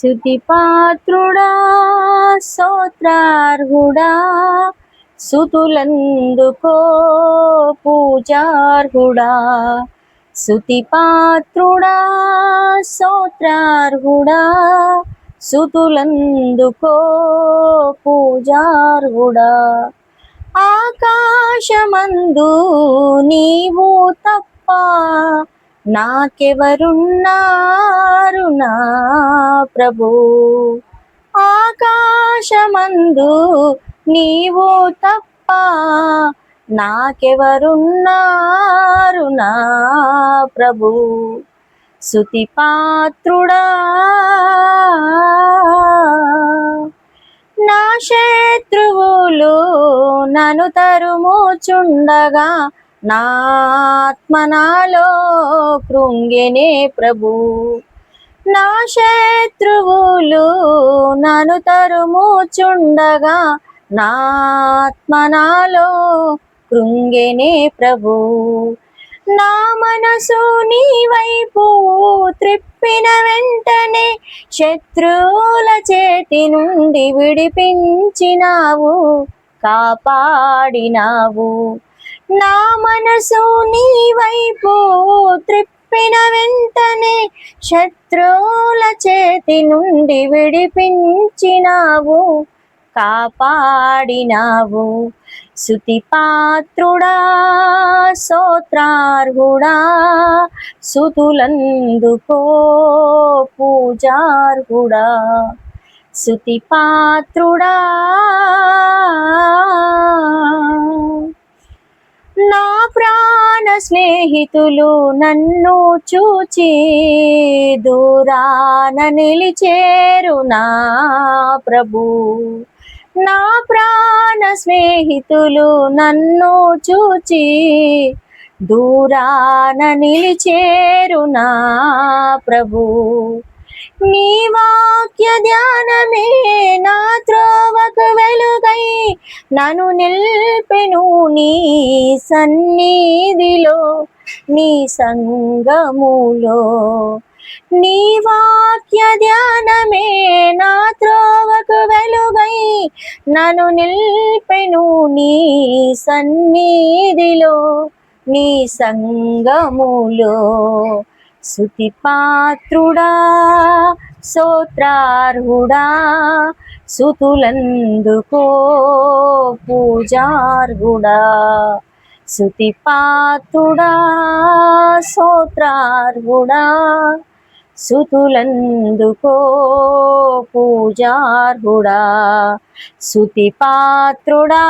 శృతిపాత్రుడా స్తోత్రార్హుడా సుతులందుకో పూజార్హుడా శృతిపాత్రుడా స్తోత్రార్హుడా సుతులందుకో పూజార్హుడా ఆకాశమందు నీవు తప్ప నాకెవరున్నారు నా ప్రభు ఆకాశమందు నీవు తప్ప నాకెవరున్నారు నా ప్రభు స్తుతిపాత్రుడా నా శత్రువులు నన్ను తరుముచుండగా నా ఆత్మ నాలో కృంగెనే ప్రభు నా శత్రువులు నన్ను తరుముచుండగా నా ఆత్మ నాలో కృంగెనే ప్రభు నా మనసు నీ వైపు త్రిప్పిన వెంటనే శత్రువుల చేతి నుండి విడిపించినావు కాపాడినావు నా మనసు నీ వైపు త్రిప్పిన వెంటనే శత్రువుల చేతి నుండి విడిపించినావు కాపాడినావు స్తుతిపాత్రుడా స్తోత్రార్హుడా సుతులందుకో పూజార్హుడా స్తుతిపాత్రుడా నా ప్రాణ స్నేహితులు నన్ను చూచి దూరాన నిలిచేరు నా ప్రభు నా ప్రాణ స్నేహితులు నన్ను చూచి దూరాన నిలిచేరు నా ప్రభు నీ వాక్య ధ్యానమే నా త్రోవకు వెలుగై నన్ను నిల్పెను నీ సన్నిధిలో నీ సంగములో నీ వాక్య ధ్యానమే నా త్రోవకు వెలుగై నన్ను నిల్పెను నీ సన్నిధిలో నీ సంగములో స్తుతిపాత్రుడా స్తోత్రార్హుడా సుతులందుకో పూజార్హుడా స్తుతిపాత్రుడా స్తోత్రార్హుడా సుతులందుకో పూజార్హుడా స్తుతిపాత్రుడా